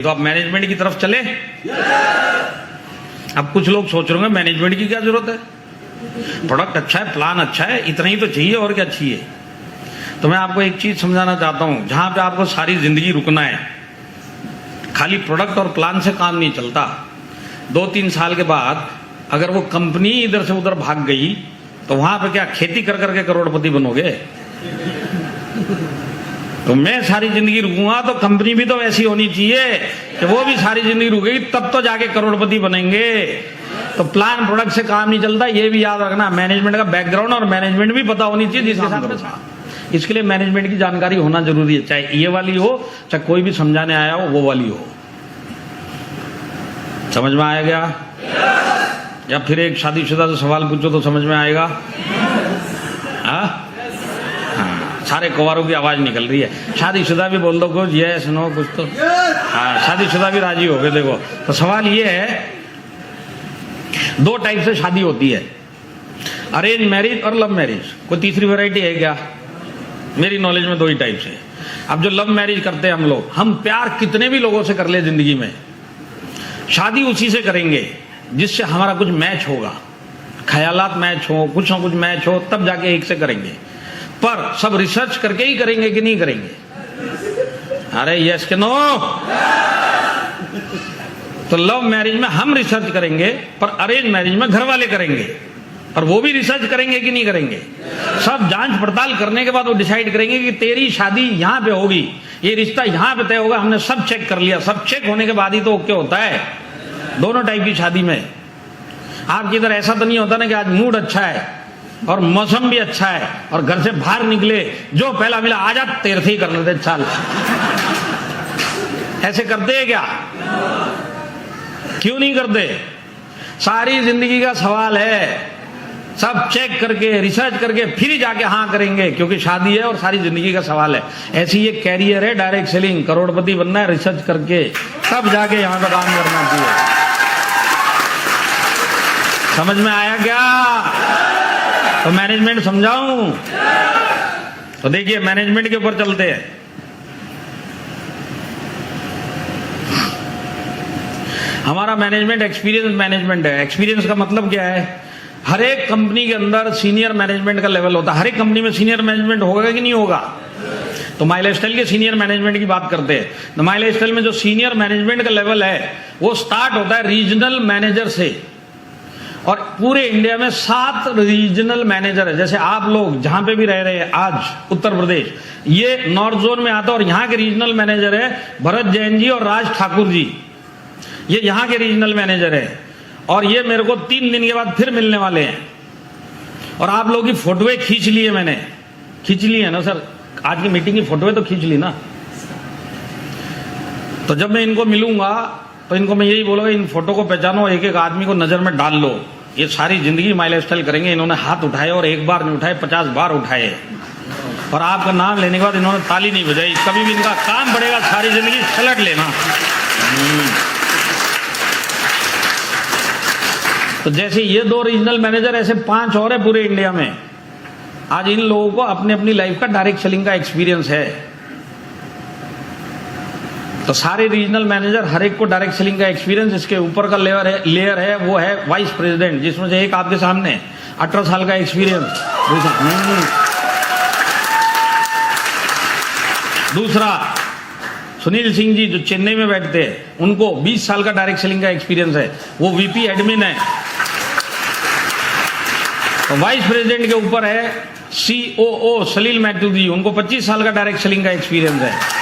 तो आप मैनेजमेंट की तरफ चले। अब कुछ लोग सोच रहे होंगे मैनेजमेंट की क्या जरूरत है, प्रोडक्ट अच्छा है, प्लान अच्छा है, इतना ही तो चाहिए और क्या चाहिए। तो मैं आपको एक चीज समझाना चाहता हूं, जहां पे आपको सारी जिंदगी रुकना है, खाली प्रोडक्ट और प्लान से काम नहीं चलता। 2-3 साल के बाद अगर वो कंपनी इधर से उधर भाग गई तो वहां पे क्या खेती कर करके करोड़पति बनोगे। तो मैं सारी जिंदगी रुकूंगा तो कंपनी भी तो वैसी होनी चाहिए कि वो भी सारी जिंदगी रुकेगी, तब तो जाके करोड़पति बनेंगे। तो प्लान प्रोडक्ट से काम नहीं चलता, ये भी याद रखना। मैनेजमेंट का बैकग्राउंड और मैनेजमेंट भी पता होनी चाहिए जिसके साथ। इसके लिए मैनेजमेंट की जानकारी होना जरूरी है, चाहे ये वाली हो चाहे कोई भी समझाने आया हो वो वाली हो। समझ में आया गया? या फिर एक शादीशुदा से सवाल पूछो तो समझ में आएगा? हाँ, सारे कुंवारों की आवाज निकल रही है। शादीशुदा भी बोल दो कुछ, ये सुनो कुछ तो। हाँ, शादीशुदा भी राजी हो गए। देखो, तो सवाल ये है, 2 टाइप से शादी होती है, अरेंज मैरिज और लव मैरिज। कोई तीसरी वैरायटी है क्या? मेरी नॉलेज में 2 ही टाइप से। अब जो लव मैरिज करते हैं हम लोग, हम प्यार कितने भी लोगों से कर ले जिंदगी में, शादी उसी से करेंगे जिससे हमारा कुछ मैच होगा, ख्यालात मैच हो, कुछ ना कुछ मैच हो, तब जाके एक से करेंगे। पर सब रिसर्च करके ही करेंगे कि नहीं करेंगे? अरे यस के नो? तो लव मैरिज में हम रिसर्च करेंगे, पर अरेंज मैरिज में घर वाले करेंगे। और वो भी रिसर्च करेंगे कि नहीं करेंगे? सब जांच पड़ताल करने के बाद वो डिसाइड करेंगे कि तेरी शादी यहां पे होगी, ये रिश्ता यहां पे तय होगा। हमने सब चेक कर लिया, सब चेक होने के बाद ही तो ओके होता है। दोनों टाइप की शादी में आपके इधर ऐसा तो नहीं होता ना कि आज मूड अच्छा है और मौसम भी अच्छा है और घर से बाहर निकले, जो पहला मिला आजा तेरे से ही कर लेते चाल। ऐसे करते हैं क्या? क्यों नहीं करते? सारी जिंदगी का सवाल है, सब चेक करके रिसर्च करके फिर ही जाके हाँ करेंगे, क्योंकि शादी है और सारी जिंदगी का सवाल है। ऐसी ये कैरियर है, डायरेक्ट सेलिंग, करोड़पति बनना है रिसर्च करके, तब जाके यहां पर काम करना चाहिए। समझ में आया क्या? तो मैनेजमेंट समझाऊं? तो देखिए, मैनेजमेंट के ऊपर चलते हैं। हमारा मैनेजमेंट एक्सपीरियंस मैनेजमेंट है। एक्सपीरियंस का मतलब क्या है? हर एक कंपनी के अंदर सीनियर मैनेजमेंट का लेवल होता है। हर एक कंपनी में सीनियर मैनेजमेंट होगा कि नहीं होगा? तो माई लाइफस्टाइल के सीनियर मैनेजमेंट की बात करते हैं। तो माई लाइफस्टाइल में जो सीनियर मैनेजमेंट का लेवल है वो स्टार्ट होता है रीजनल मैनेजर से। और पूरे इंडिया में 7 रीजनल मैनेजर है। जैसे आप लोग जहां पे भी रह रहे हैं आज, उत्तर प्रदेश, ये नॉर्थ जोन में आता है और यहाँ के रीजनल मैनेजर है भरत जैन जी और राज ठाकुर जी, ये यहाँ के रीजनल मैनेजर है। और ये मेरे को 3 दिन के बाद फिर मिलने वाले हैं। और आप लोगों की फोटोएं खींच ली है, मैंने खींच ली है ना सर? आज की मीटिंग की फोटोएं तो खींच ली ना। तो जब मैं इनको मिलूंगा तो इनको मैं यही बोलूंगा, इन फोटो को पहचानो, एक एक आदमी को नजर में डाल लो। ये सारी जिंदगी माई लाइफस्टाइल करेंगे। इन्होंने हाथ उठाए और एक बार नहीं उठाए, 50 बार उठाए। और आपका नाम लेने के बाद इन्होंने ताली नहीं बजाई। कभी भी इनका काम बढ़ेगा, सारी जिंदगी सलट लेना। तो जैसे ये 2 रीजनल मैनेजर, ऐसे 5 और है पूरे इंडिया में। आज इन लोगों को अपने अपनी लाइफ का डायरेक्ट सेलिंग का एक्सपीरियंस है। तो सारे रीजनल मैनेजर, हर एक को डायरेक्ट सेलिंग का एक्सपीरियंस। इसके ऊपर का लेयर है वो है वाइस प्रेसिडेंट, जिसमें से एक आपके सामने 18 साल का एक्सपीरियंस। दूसरा सुनील सिंह जी जो चेन्नई में बैठते हैं, उनको 20 साल का डायरेक्ट सेलिंग का एक्सपीरियंस है, वो वीपी एडमिन है। तो वाइस प्रेसिडेंट के ऊपर है सीओओ सलील मैथ्यू जी, उनको 25 साल का डायरेक्ट सेलिंग का एक्सपीरियंस है।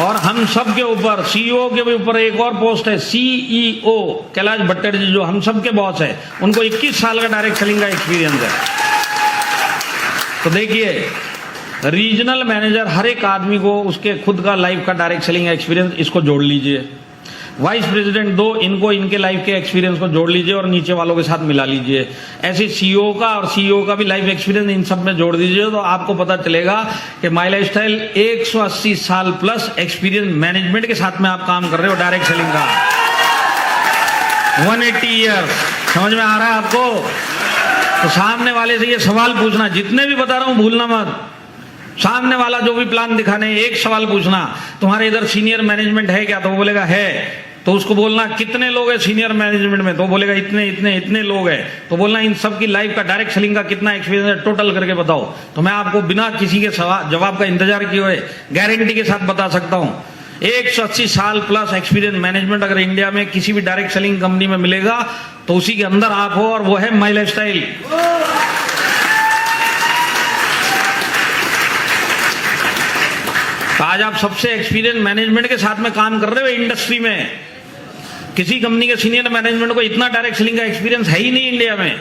और हम सब के ऊपर, सीईओ के भी ऊपर एक और पोस्ट है, सीईओ कैलाश भट्टर जी, जो हम सब के बॉस है, उनको 21 साल का डायरेक्ट सेलिंग का एक्सपीरियंस है। तो देखिए, रीजनल मैनेजर हर एक आदमी को उसके खुद का लाइफ का डायरेक्ट सेलिंग एक्सपीरियंस, इसको जोड़ लीजिए। वाइस प्रेसिडेंट 2, इनको इनके लाइफ के एक्सपीरियंस को जोड़ लीजिए और नीचे वालों के साथ मिला लीजिए। ऐसे सीईओ का और सीईओ का भी लाइफ एक्सपीरियंस इन सब में जोड़ दीजिए, तो आपको पता चलेगा कि माई लाइफस्टाइल 180 साल प्लस एक्सपीरियंस मैनेजमेंट के साथ में आप काम कर रहे हो, डायरेक्ट सेलिंग का 180 ईयर्स। समझ में आ रहा है आपको? तो सामने वाले से ये सवाल पूछना, जितने भी बता रहा हूं भूलना मत। सामने वाला जो भी प्लान दिखाने, एक सवाल पूछना, तुम्हारे इधर सीनियर मैनेजमेंट है क्या? तो वो बोलेगा है। तो उसको बोलना कितने लोग हैं सीनियर मैनेजमेंट में? तो बोलेगा इतने इतने इतने लोग हैं। तो बोलना इन सब की लाइफ का, डायरेक्ट सेलिंग का कितना एक्सपीरियंस है, टोटल करके बताओ। तो मैं आपको बिना किसी के जवाब का इंतजार किए हुए गारंटी के साथ बता सकता हूं, 180 साल प्लस एक्सपीरियंस मैनेजमेंट अगर इंडिया में किसी भी डायरेक्ट सेलिंग कंपनी में मिलेगा तो उसी के अंदर आप हो, और वो है माई लाइफस्टाइल। तो आज आप सबसे एक्सपीरियंस मैनेजमेंट के साथ में काम कर रहे हो इंडस्ट्री में। किसी कंपनी के सीनियर मैनेजमेंट को इतना डायरेक्ट सेलिंग का एक्सपीरियंस है ही नहीं इंडिया में।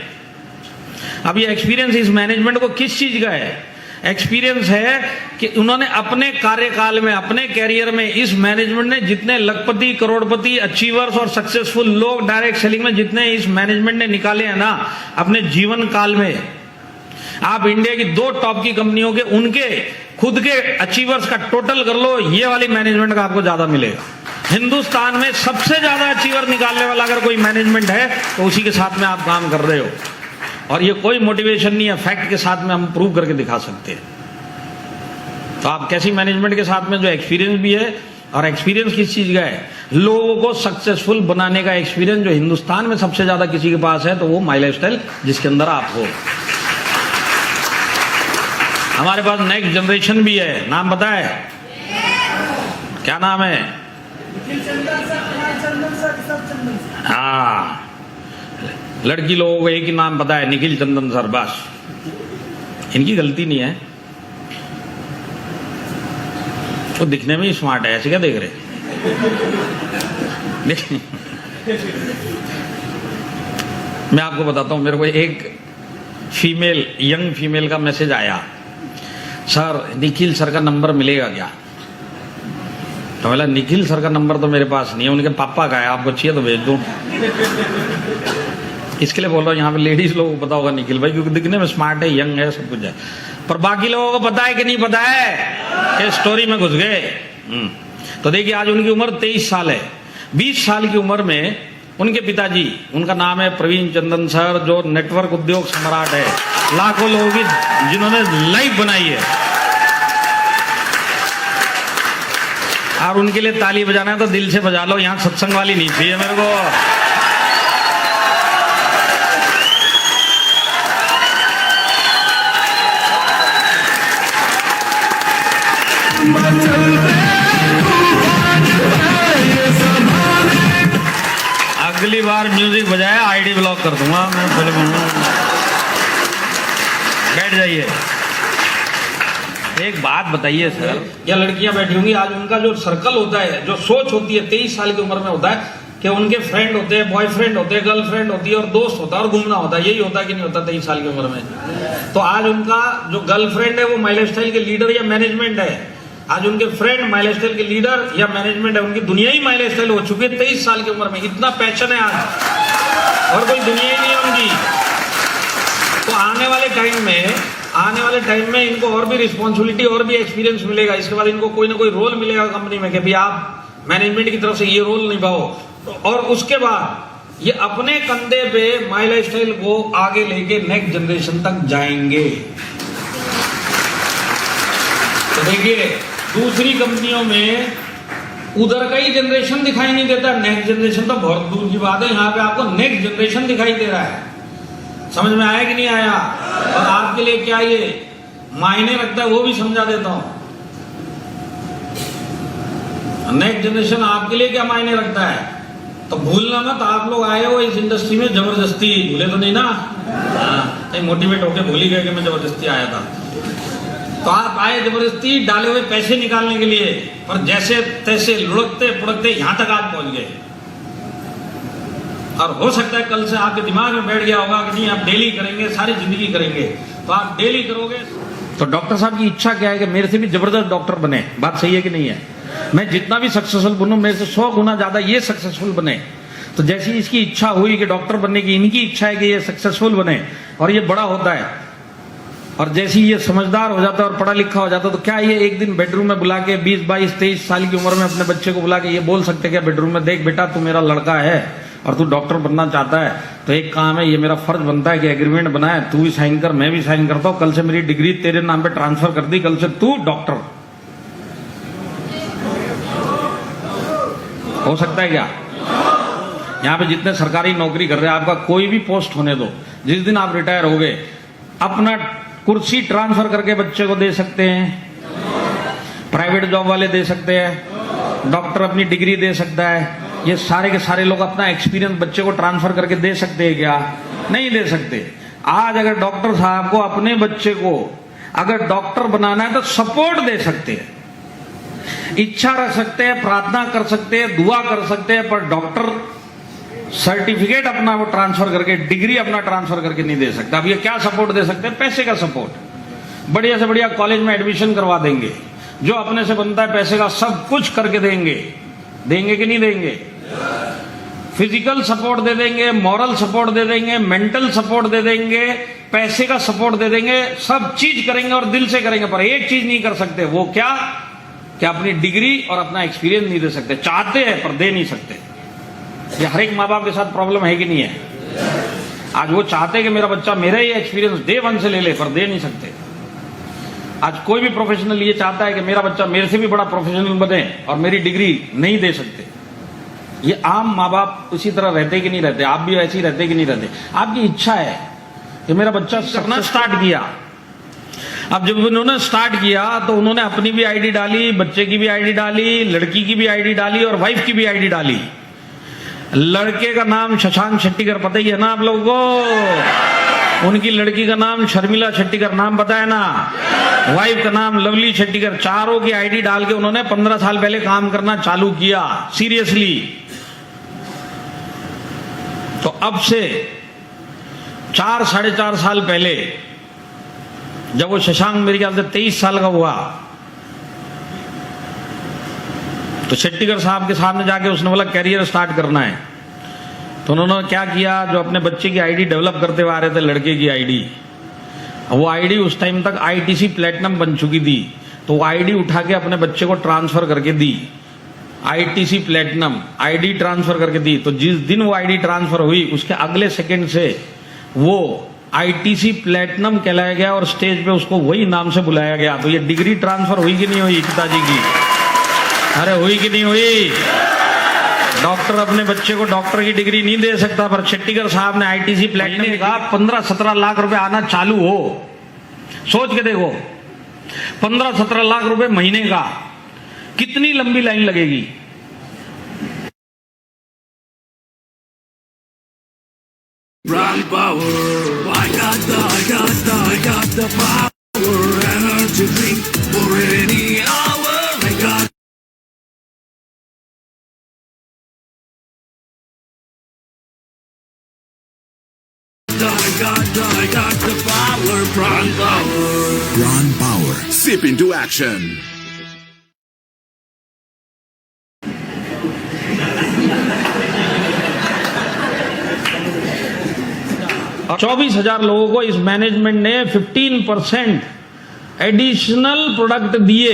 अब ये एक्सपीरियंस इस मैनेजमेंट को किस चीज का है? एक्सपीरियंस है कि उन्होंने अपने कार्यकाल में, अपने कैरियर में, इस मैनेजमेंट ने जितने लखपति, करोड़पति, अचीवर्स और सक्सेसफुल लोग डायरेक्ट सेलिंग में जितने इस मैनेजमेंट ने निकाले हैं ना अपने जीवन काल में, आप इंडिया की 2 टॉप की कंपनियों के उनके खुद के अचीवर्स का टोटल कर लो, ये वाली मैनेजमेंट का आपको ज्यादा मिलेगा। हिंदुस्तान में सबसे ज्यादा अचीवर निकालने वाला अगर कोई मैनेजमेंट है तो उसी के साथ में आप काम कर रहे हो। और ये कोई मोटिवेशन नहीं है, फैक्ट के साथ में हम प्रूव करके दिखा सकते हैं। तो आप कैसी मैनेजमेंट के साथ में जो एक्सपीरियंस भी है, और एक्सपीरियंस किस चीज का है? लोगों को सक्सेसफुल बनाने का एक्सपीरियंस जो हिंदुस्तान में सबसे ज्यादा किसी के पास है तो वो माई लाइफस्टाइल जिसके अंदर आप हो। हमारे पास नेक्स्ट जनरेशन भी है, नाम पता है? क्या नाम है? हाँ, लड़की लोगों को एक ही नाम पता है, निखिल चंदन सर, बस। इनकी गलती नहीं है, वो दिखने में ही स्मार्ट है, ऐसे क्या देख रहे? मैं आपको बताता हूं, मेरे को एक फीमेल, यंग फीमेल का मैसेज आया, सर निखिल सर का नंबर मिलेगा क्या? तो बोला निखिल सर का नंबर तो मेरे पास नहीं है, उनके पापा का है, आपको चाहिए तो भेज दूं। इसके लिए बोल रहा हूँ, यहाँ पे लेडीज लोगों को पता होगा निखिल भाई, क्योंकि दिखने में स्मार्ट है, यंग है, सब कुछ है। पर बाकी लोगों को पता है कि नहीं पता है? कि स्टोरी में घुस गए। तो देखिए, आज उनकी उम्र 23 साल है। 20 साल की उम्र में उनके पिताजी, उनका नाम है प्रवीण चंदन सर, जो नेटवर्क उद्योग सम्राट है, लाखों लोगों की जिन्होंने लाइफ बनाई है। और उनके लिए ताली बजाना है तो दिल से बजा लो, यहाँ सत्संग वाली नहीं चाहिए मेरे को। अगली बार म्यूजिक बजाए आईडी ब्लॉक कर दूंगा मैं, बैठ जाइए। एक बात बताइए सर, या लड़कियां बैठी होंगी, आज उनका जो सर्कल होता है, जो सोच होती है 23 साल की उम्र में होता है कि उनके फ्रेंड होते हैं, बॉयफ्रेंड होते हैं, गर्लफ्रेंड होती है और दोस्त होता है और घूमना होता है। यही होता है कि नहीं होता 23 साल की उम्र में? तो आज उनका जो गर्लफ्रेंड है वो माई लाइफस्टाइल के लीडर या मैनेजमेंट है, आज उनके फ्रेंड माई लाइफस्टाइल के लीडर या मैनेजमेंट है, उनकी दुनिया ही माई लाइफस्टाइल हो चुकी है 23 साल की उम्र में। इतना पैशन है आज, और कोई दुनिया ही नहीं है उनकी। तो आने वाले टाइम में इनको और भी रिस्पॉन्सिबिलिटी और भी एक्सपीरियंस मिलेगा। इसके बाद इनको कोई ना कोई रोल मिलेगा कंपनी में कि भाई आप मैनेजमेंट की तरफ से ये रोल निभाओ। और उसके बाद ये अपने कंधे पे माई लाइफस्टाइल को आगे लेके नेक्स्ट जनरेशन तक जाएंगे। तो देखिए, दूसरी कंपनियों में उधर का ही जनरेशन दिखाई नहीं देता, नेक्स्ट जनरेशन तो बहुत दूर की बात है। यहाँ पे आपको नेक्स्ट जनरेशन दिखाई दे रहा है। समझ में आया कि नहीं आया? और आपके लिए क्या ये मायने रखता है वो भी समझा देता हूं। नेक्स्ट जनरेशन आपके लिए क्या मायने रखता है तो भूलना मत। आप लोग आए हो इस इंडस्ट्री में जबरदस्ती, भूले तो नहीं ना? कहीं मोटिवेट होके भूल ही गए कि मैं जबरदस्ती आया था। तो आप आए जबरदस्ती डाले हुए पैसे निकालने के लिए, पर जैसे तैसे लुढ़कते पुढ़कते यहां तक आप पहुंच गए। और हो सकता है कल से आपके दिमाग में बैठ गया होगा कि नहीं आप डेली करेंगे, सारी जिंदगी करेंगे। तो आप डेली करोगे। तो डॉक्टर साहब की इच्छा क्या है कि मेरे से भी जबरदस्त डॉक्टर बने। बात सही है कि नहीं है? मैं जितना भी सक्सेसफुल बनूं, मेरे से 100 गुना ज्यादा ये सक्सेसफुल बने। तो जैसी इसकी इच्छा हुई कि डॉक्टर बनने की, इनकी इच्छा है कि ये सक्सेसफुल बने और ये बड़ा होता है, और जैसी ये समझदार हो जाता है और पढ़ा लिखा हो जाता है, तो क्या ये एक दिन बेडरूम में बुला के 20, 22, 23 साल की उम्र में अपने बच्चे को बुला के ये बोल सकते क्या बेडरूम में, देख बेटा तू मेरा लड़का है और तू डॉक्टर बनना चाहता है तो एक काम है, ये मेरा फर्ज बनता है कि एग्रीमेंट बनाए, तू भी साइन कर, मैं भी साइन करता हूं, कल से मेरी डिग्री तेरे नाम पे ट्रांसफर कर दी, कल से तू डॉक्टर। हो सकता है क्या? यहां पे जितने सरकारी नौकरी कर रहे हैं, आपका कोई भी पोस्ट होने दो, जिस दिन आप रिटायर हो गए अपना कुर्सी ट्रांसफर करके बच्चे को दे सकते हैं, प्राइवेट जॉब वाले दे सकते हैं, डॉक्टर अपनी डिग्री दे सकता है, ये सारे के सारे लोग अपना एक्सपीरियंस बच्चे को ट्रांसफर करके दे सकते हैं क्या? नहीं दे सकते। आज अगर डॉक्टर साहब को अपने बच्चे को अगर डॉक्टर बनाना है तो सपोर्ट दे सकते हैं, इच्छा रख सकते हैं, प्रार्थना कर सकते हैं, दुआ कर सकते हैं, पर डॉक्टर सर्टिफिकेट अपना वो ट्रांसफर करके, डिग्री अपना ट्रांसफर करके नहीं दे सकता। अब ये क्या सपोर्ट दे सकते हैं? पैसे का सपोर्ट। बढ़िया से बढ़िया कॉलेज में एडमिशन करवा देंगे, जो अपने से बनता है पैसे का सब कुछ करके देंगे। देंगे कि नहीं देंगे? फिजिकल सपोर्ट दे देंगे, मॉरल सपोर्ट दे देंगे, मेंटल सपोर्ट दे देंगे, पैसे का सपोर्ट दे देंगे, सब चीज करेंगे और दिल से करेंगे। पर एक चीज नहीं कर सकते, वो क्या? कि अपनी डिग्री और अपना एक्सपीरियंस नहीं दे सकते। चाहते हैं पर दे नहीं सकते। ये हर एक माँ बाप के साथ प्रॉब्लम है कि नहीं है? आज वो चाहते हैं कि मेरा बच्चा मेरा ही एक्सपीरियंस डे 1 से ले ले, पर दे नहीं सकते। आज कोई भी प्रोफेशनल ये चाहता है कि मेरा बच्चा मेरे से भी बड़ा प्रोफेशनल बने और मेरी डिग्री नहीं दे सकते। ये आम माँ बाप उसी तरह रहते कि नहीं रहते? आप भी ऐसे ही रहते कि नहीं रहते? आपकी इच्छा है कि मेरा बच्चा करना स्टार्ट किया। अब जब उन्होंने स्टार्ट किया तो उन्होंने अपनी भी आईडी डाली, बच्चे की भी आईडी डाली, लड़की की भी आईडी डाली और वाइफ की भी आईडी डाली। लड़के का नाम शशांक शेट्टीकर पता ही है ना आप लोगों को? उनकी लड़की का नाम शर्मिला शेट्टीकर, नाम पता है ना? वाइफ का नाम लवली शेट्टीकर। चारों की आईडी डाल के उन्होंने 15 साल पहले काम करना चालू किया, सीरियसली। तो अब से 4 साढ़े 4 साल पहले जब वो शशांक मेरे ख्याल से 23 साल का हुआ तो शेट्टीकर साहब के सामने जाके उसने बोला कैरियर स्टार्ट करना है। तो उन्होंने क्या किया, जो अपने बच्चे की आईडी डेवलप करते हुए आ रहे थे, लड़के की आईडी, वो आईडी उस टाइम तक आईटीसी प्लेटिनम बन चुकी थी, तो वो आईडी उठा के अपने बच्चे को ट्रांसफर करके दी। आईटीसी प्लेटिनम आईडी ट्रांसफर करके दी। तो जिस दिन वो आईडी ट्रांसफर हुई उसके अगले सेकंड से वो आईटीसी प्लेटिनम कहलाया गया और स्टेज पे उसको वही नाम से बुलाया गया। तो ये डिग्री ट्रांसफर हुई कि नहीं हुई पिताजी की? अरे हुई कि नहीं हुई? डॉक्टर अपने बच्चे को डॉक्टर की डिग्री नहीं दे सकता, पर शेट्टीकर साहब ने आईटीसी प्लेटिनम का 15-17 लाख रुपए आना चालू हो। सोच के देखो, 15-17 लाख रुपए महीने का, कितनी लंबी लाइन लगेगी। Brand power, I got the power, energy drink for any hour. I got the power, Brand power. Brand power, sip into action. और 24,000 लोगों को इस मैनेजमेंट ने 15% एडिशनल प्रोडक्ट दिए,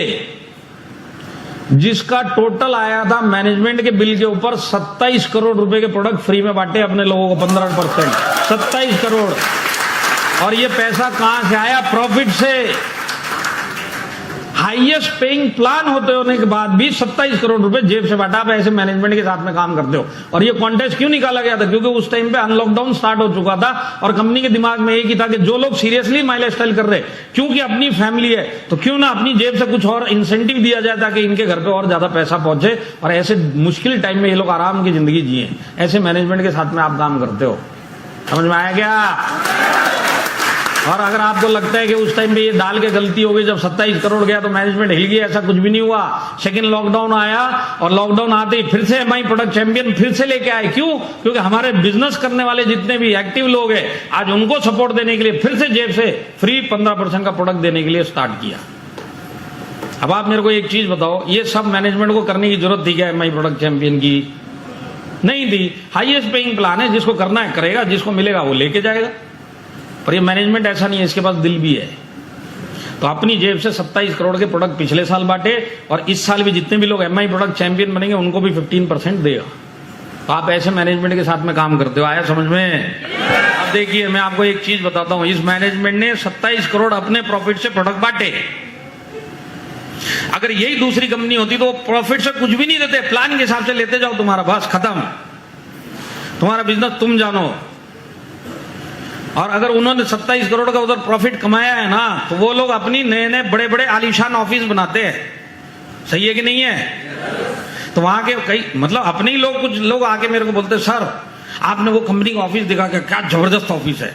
जिसका टोटल आया था मैनेजमेंट के बिल के ऊपर 27 करोड़ रुपए के प्रोडक्ट फ्री में बांटे अपने लोगों को। 15% 27 करोड़। और ये पैसा कहां से आया? प्रॉफिट से। हाईएस्ट पेइंग प्लान होते होने के बाद भी 27 करोड़ रुपए जेब से बांटा। आप ऐसे मैनेजमेंट के साथ में काम करते हो। और ये कॉन्टेस्ट क्यों निकाला गया था? क्योंकि उस टाइम पे अनलॉकडाउन स्टार्ट हो चुका था और कंपनी के दिमाग में एक ही था कि जो लोग सीरियसली माई लाइफ स्टाइल कर रहे, क्योंकि अपनी फैमिली है, तो क्यों ना अपनी जेब से कुछ और इंसेंटिव दिया जाए ताकि इनके घर पे और ज्यादा पैसा पहुंचे और ऐसे मुश्किल टाइम में ये लोग आराम की जिंदगी जिए। ऐसे मैनेजमेंट के साथ में आप काम करते हो। समझ में आया क्या? और अगर आपको लगता है कि उस टाइम पे ये डाल के गलती हो गई, जब 27 करोड़ गया तो मैनेजमेंट हिल गया, ऐसा कुछ भी नहीं हुआ। सेकंड लॉकडाउन आया और लॉकडाउन आते ही फिर से एमआई प्रोडक्ट चैंपियन फिर से लेके आए। क्यों? क्योंकि हमारे बिजनेस करने वाले जितने भी एक्टिव लोग हैं, आज उनको सपोर्ट देने के लिए फिर से जेब से फ्री 15% का प्रोडक्ट देने के लिए स्टार्ट किया। अब आप मेरे को एक चीज बताओ, ये सब मैनेजमेंट को करने की जरूरत थी क्या एमआई प्रोडक्ट चैंपियन की? नहीं थी। हाईएस्ट पेइंग प्लान है, जिसको करना है करेगा, जिसको मिलेगा वो लेके जाएगा। पर ये मैनेजमेंट ऐसा नहीं है, इसके पास दिल भी है। तो अपनी जेब से 27 करोड़ के प्रोडक्ट पिछले साल बांटे और इस साल भी जितने भी लोग एमआई प्रोडक्ट चैंपियन बनेंगे उनको भी 15% देगा। तो आप ऐसे मैनेजमेंट के साथ में काम करते हो, आया समझ में? अब देखिए मैं आपको एक चीज बताता हूं, इस मैनेजमेंट ने 27 करोड़ अपने प्रॉफिट से प्रोडक्ट बांटे। अगर यही दूसरी कंपनी होती तो वो प्रॉफिट से कुछ भी नहीं देते, प्लान के हिसाब से लेते जाओ, तुम्हारा बस खत्म, तुम्हारा बिजनेस तुम जानो। और अगर उन्होंने 27 करोड़ का उधर प्रॉफिट कमाया है ना, तो वो लोग अपनी नए नए बड़े बड़े आलीशान ऑफिस बनाते हैं। सही है कि नहीं है? तो वहां के कई मतलब अपने ही लोग, कुछ लोग आके मेरे को बोलते सर आपने वो कंपनी का ऑफिस दिखा के, क्या जबरदस्त ऑफिस है,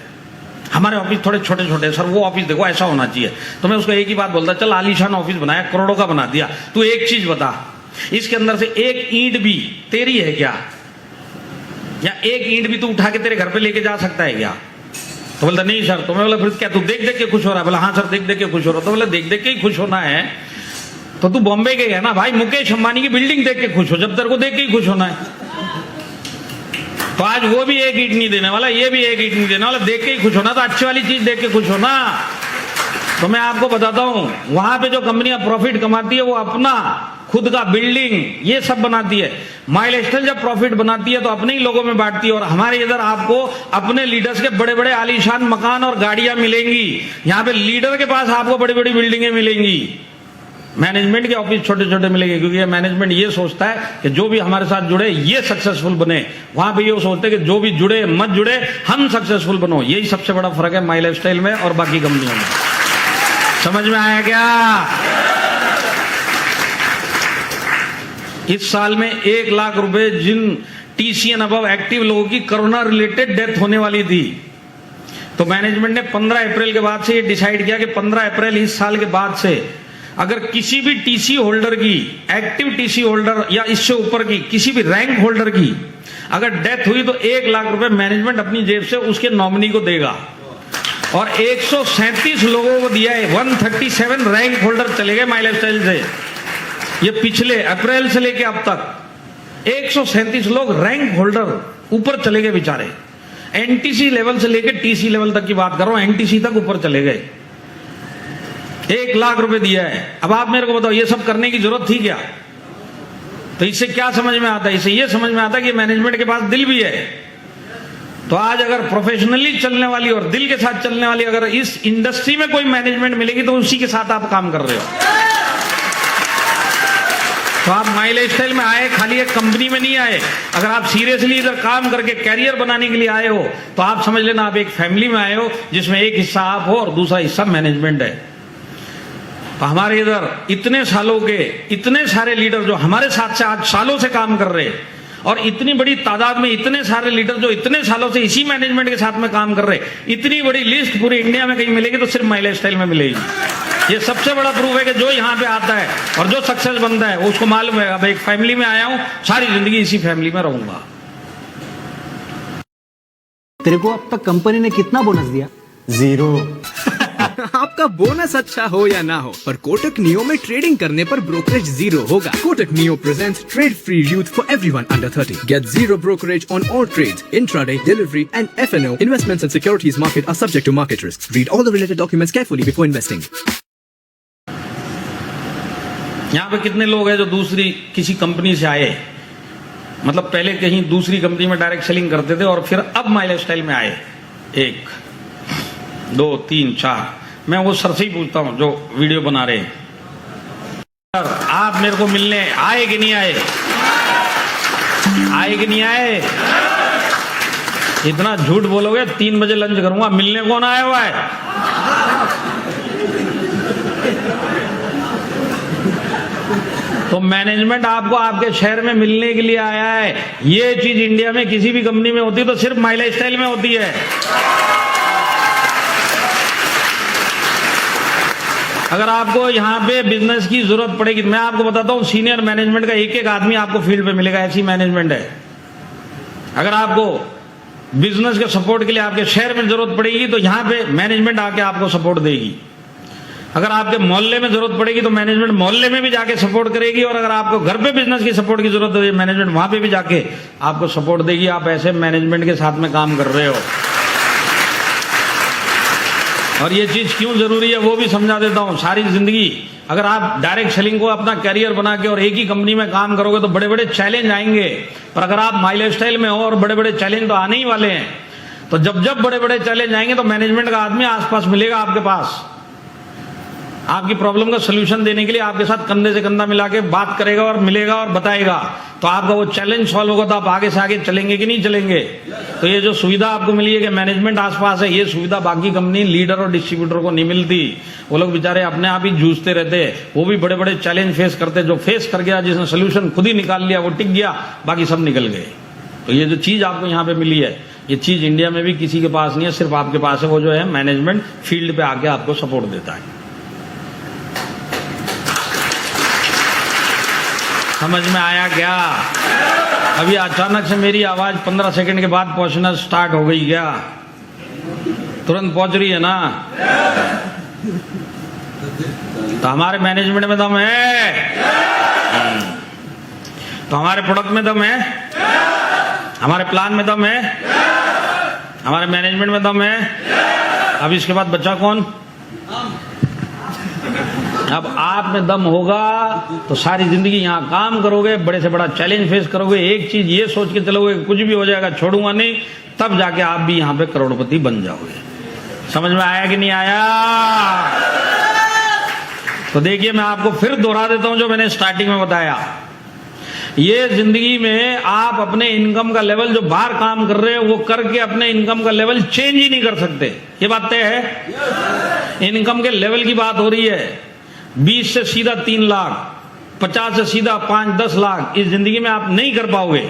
हमारे ऑफिस थोड़े छोटे छोटे, सर वो ऑफिस देखो ऐसा होना चाहिए। तो मैं उसको एक ही बात बोलता, चल आलीशान ऑफिस बनाया, करोड़ों का बना दिया, तू एक चीज बता, इसके अंदर से एक ईंट भी तेरी है क्या? या एक ईंट भी तू उठा के तेरे घर पे लेके जा सकता है क्या? तो बोलता नहीं सर। तो मैं बोला फिर क्या तू देख देख के खुश हो रहा है? बोला हाँ सर देख देख के खुश हो रहा। तो बोला देख देख के ही खुश होना है तो तू बॉम्बे गया ना भाई, मुकेश अंबानी की बिल्डिंग देख के खुश हो, जब तेरे को देख के ही खुश होना है। तो आज वो भी एक ईंट नहीं देने वाला, ये भी एक ईंट नहीं देने वाला, देख के ही खुश होना, तो अच्छी वाली चीज देख के खुश होना। तो मैं आपको बताता हूं, वहां पे जो कंपनियां प्रॉफिट कमाती है वो अपना खुद का बिल्डिंग ये सब बनाती है। माइलस्टाइल जब प्रॉफिट बनाती है तो अपने ही लोगों में बांटती है। और हमारे इधर आपको अपने लीडर्स के बड़े बड़े आलीशान मकान और गाड़ियां मिलेंगी, यहाँ पे लीडर के पास आपको बड़ी बड़ी बिल्डिंगें मिलेंगी, मैनेजमेंट के ऑफिस छोटे छोटे मिलेंगे। क्योंकि ये मैनेजमेंट ये सोचता है कि जो भी हमारे साथ जुड़े ये सक्सेसफुल बने, वहां पे ये सोचते हैं कि जो भी जुड़े मत जुड़े हम सक्सेसफुल बनो। यही सबसे बड़ा फर्क है माइलस्टाइल में और बाकी कंपनियों में। समझ में आया क्या? इस साल में 1 लाख रुपए जिन टीसीएन अबव एक्टिव लोगों की कोरोना रिलेटेड डेथ होने वाली थी, तो मैनेजमेंट ने 15 अप्रैल के बाद से ये डिसाइड किया कि 15 अप्रैल इस साल के बाद से अगर किसी भी टीसी होल्डर की, एक्टिव टीसी होल्डर या इससे ऊपर की किसी भी रैंक होल्डर की अगर डेथ हुई तो 1 लाख रुपए मैनेजमेंट अपनी जेब से उसके नॉमिनी को देगा। और 137 लोगों को दिया है, 137 रैंक होल्डर चले गए माइलस्टाइल से। ये पिछले अप्रैल से लेके अब तक 137 लोग रैंक होल्डर ऊपर चले गए बेचारे। एनटीसी लेवल से लेके टीसी लेवल तक की बात कर रहा हूं, एनटीसी तक ऊपर चले गए। 1 लाख रुपए दिया है। अब आप मेरे को बताओ ये सब करने की जरूरत थी क्या? तो इससे क्या समझ में आता है? इससे ये समझ में आता है कि मैनेजमेंट के पास दिल भी है। तो आज अगर प्रोफेशनली चलने वाली और दिल के साथ चलने वाली अगर इस इंडस्ट्री में कोई मैनेजमेंट मिलेगी तो उसी के साथ आप काम कर रहे हो। तो आप माइलस्टाइल में आए, खाली एक कंपनी में नहीं आए। अगर आप सीरियसली इधर काम करके कैरियर बनाने के लिए आए हो तो आप समझ लेना आप एक फैमिली में आए हो जिसमें एक हिस्सा आप हो और दूसरा हिस्सा मैनेजमेंट है। तो हमारे इधर इतने सालों के इतने सारे लीडर जो हमारे साथ से आज सालों से काम कर रहे हैं और इतनी बड़ी तादाद में इतने सारे लीडर जो इतने सालों से इसी मैनेजमेंट के साथ में काम कर रहे हैं, इतनी बड़ी लिस्ट पूरी इंडिया में कहीं मिलेगी तो सिर्फ माइलस्टाइल में मिलेगी। ये सबसे बड़ा प्रूफ है कि जो यहाँ पे आता है और जो सक्सेस बनता है उसको मालूम है अब एक फैमिली में आया हूं, सारी जिंदगी इसी फैमिली में रहूंगा। तेरे को अब तक कंपनी ने कितना बोनस दिया? 0। आपका बोनस अच्छा हो या ना हो, पर कोटक नियो में ट्रेडिंग करने पर ब्रोकरेज 0 होगा। Kotak neo presents trade free youth for everyone under 30. Get 0 brokerage on all trades, intraday, delivery and F&O. Investments and securities market are subject to market risks. Read all the related documents carefully before investing. यहाँ पे कितने लोग हैं जो दूसरी किसी company से आए, मतलब पहले कहीं दूसरी कंपनी में डायरेक्ट सेलिंग करते थे और फिर अब माइलस्टाइल में आए? 1 2 3 4। मैं वो सर से ही पूछता हूं जो वीडियो बना रहे हैं, सर आप मेरे को मिलने आए कि नहीं आए? आए कि नहीं आए? इतना झूठ बोलोगे 3 बजे लंच करूंगा, मिलने कौन आया हुआ है? तो मैनेजमेंट आपको आपके शहर में मिलने के लिए आया है। ये चीज इंडिया में किसी भी कंपनी में होती है तो सिर्फ माइलस्टाइल में होती है। अगर आपको यहाँ पे बिजनेस की जरूरत पड़ेगी, मैं आपको बताता हूँ सीनियर मैनेजमेंट का एक आदमी आपको फील्ड पे मिलेगा, ऐसी मैनेजमेंट है। अगर आपको बिजनेस के सपोर्ट के लिए आपके शहर में जरूरत पड़ेगी तो यहाँ पे मैनेजमेंट आके आपको सपोर्ट देगी। अगर आपके मोहल्ले में जरूरत पड़ेगी तो मैनेजमेंट मोहल्ले में भी जाके सपोर्ट करेगी। और अगर आपको घर पे बिजनेस की सपोर्ट की जरूरत है मैनेजमेंट वहां पे भी जाके आपको सपोर्ट देगी। आप ऐसे मैनेजमेंट के साथ में काम कर रहे हो। और ये चीज क्यों जरूरी है वो भी समझा देता हूं। सारी जिंदगी अगर आप डायरेक्ट सेलिंग को अपना कैरियर बना के और एक ही कंपनी में काम करोगे तो बड़े बड़े चैलेंज आएंगे, पर अगर आप माई लाइफ स्टाइल में हो और बड़े बड़े चैलेंज तो आने ही वाले हैं, तो जब जब बड़े बड़े चैलेंज आएंगे तो मैनेजमेंट का आदमी आसपास मिलेगा आपके पास, आपकी प्रॉब्लम का सोल्यूशन देने के लिए आपके साथ कंधे से कंधा मिला के बात करेगा और मिलेगा और बताएगा, तो आपका वो चैलेंज सॉल्व होगा तो आप आगे से आगे चलेंगे कि नहीं चलेंगे। तो ये जो सुविधा आपको मिली है कि मैनेजमेंट आसपास है, ये सुविधा बाकी कंपनी लीडर और डिस्ट्रीब्यूटर को नहीं मिलती। वो लोग बेचारे अपने आप ही जूझते रहते, वो भी बड़े बड़े चैलेंज फेस करते। जो फेस कर गया, जिसने सोल्यूशन खुद ही निकाल लिया, वो टिक गया, बाकी सब निकल गए। तो ये जो चीज आपको यहाँ पे मिली है, ये चीज इंडिया में भी किसी के पास नहीं है, सिर्फ आपके पास है। वो जो है मैनेजमेंट फील्ड पे आके आपको सपोर्ट देता है। समझ में आया क्या? अभी अचानक से मेरी आवाज 15 सेकंड के बाद पहुंचना स्टार्ट हो गई क्या? तुरंत पहुंच रही है ना? तो हमारे मैनेजमेंट में दम है, तो हमारे प्रोडक्ट में दम है, हमारे प्लान में दम है, हमारे मैनेजमेंट में दम है। अब इसके बाद बचा कौन? अब आप में दम होगा तो सारी जिंदगी यहाँ काम करोगे, बड़े से बड़ा चैलेंज फेस करोगे, एक चीज ये सोच के चलोगे कुछ भी हो जाएगा छोड़ूंगा नहीं, तब जाके आप भी यहाँ पे करोड़पति बन जाओगे। समझ में आया कि नहीं आया? तो देखिए, मैं आपको फिर दोहरा देता हूं जो मैंने स्टार्टिंग में बताया। ये जिंदगी में आप अपने इनकम का लेवल जो बाहर काम कर रहे हैं वो करके अपने इनकम का लेवल चेंज ही नहीं कर सकते। ये बात तय है। इनकम के लेवल की बात हो रही है। 20 से सीधा 3 लाख, 50 से सीधा 5-10 लाख इस जिंदगी में आप नहीं कर पाओगे।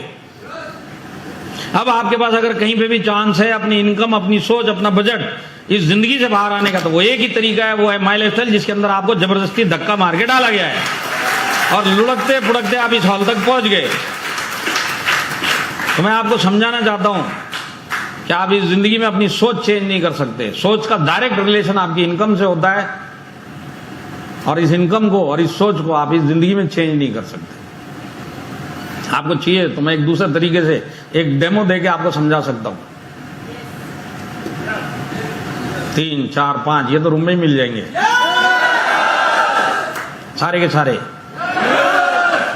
अब आपके पास अगर कहीं पे भी चांस है अपनी इनकम, अपनी सोच, अपना बजट इस जिंदगी से बाहर आने का, तो वो एक ही तरीका है, वो है माई लाइफ स्टाइल, जिसके अंदर आपको जबरदस्ती धक्का मार के डाला गया है और लुढ़कते पुढ़कते आप इस हॉल तक पहुंच गए। तो मैं आपको समझाना चाहता हूं कि आप इस जिंदगी में अपनी सोच चेंज नहीं कर सकते। सोच का डायरेक्ट रिलेशन आपकी इनकम से होता है, और इस इनकम को और इस सोच को आप इस जिंदगी में चेंज नहीं कर सकते। आपको चाहिए तो मैं एक दूसरे तरीके से एक डेमो देके आपको समझा सकता हूं। 3, 4, 5 ये तो रूम में ही मिल जाएंगे सारे के सारे।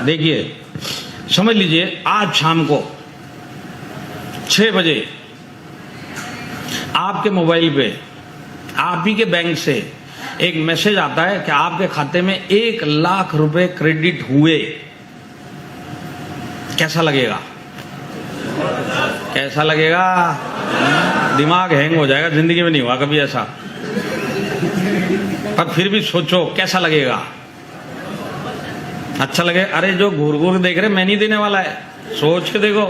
देखिए, समझ लीजिए, आज शाम को 6 बजे आपके मोबाइल पे आप ही के बैंक से एक मैसेज आता है कि आपके खाते में 1 लाख रुपए क्रेडिट हुए। कैसा लगेगा? कैसा लगेगा? दिमाग हैंग हो जाएगा। जिंदगी में नहीं हुआ कभी ऐसा, पर फिर भी सोचो कैसा लगेगा। अच्छा लगे? अरे जो घूर घूर देख रहे, मैं नहीं देने वाला है, सोच के देखो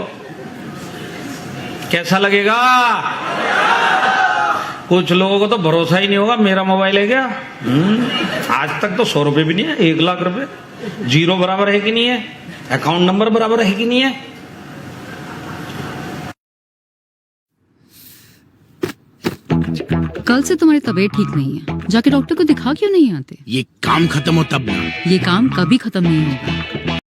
कैसा लगेगा। कुछ लोगों को तो भरोसा ही नहीं होगा, मेरा मोबाइल है क्या? आज तक तो 100 रुपए भी नहीं है, 1 लाख रुपए। जीरो बराबर है कि नहीं है? अकाउंट नंबर बराबर है कि नहीं है? कल से तुम्हारी तबीयत ठीक नहीं है, जाके डॉक्टर को दिखा क्यों नहीं आते? ये काम खत्म हो तब ना। ये काम कभी खत्म नहीं होगा।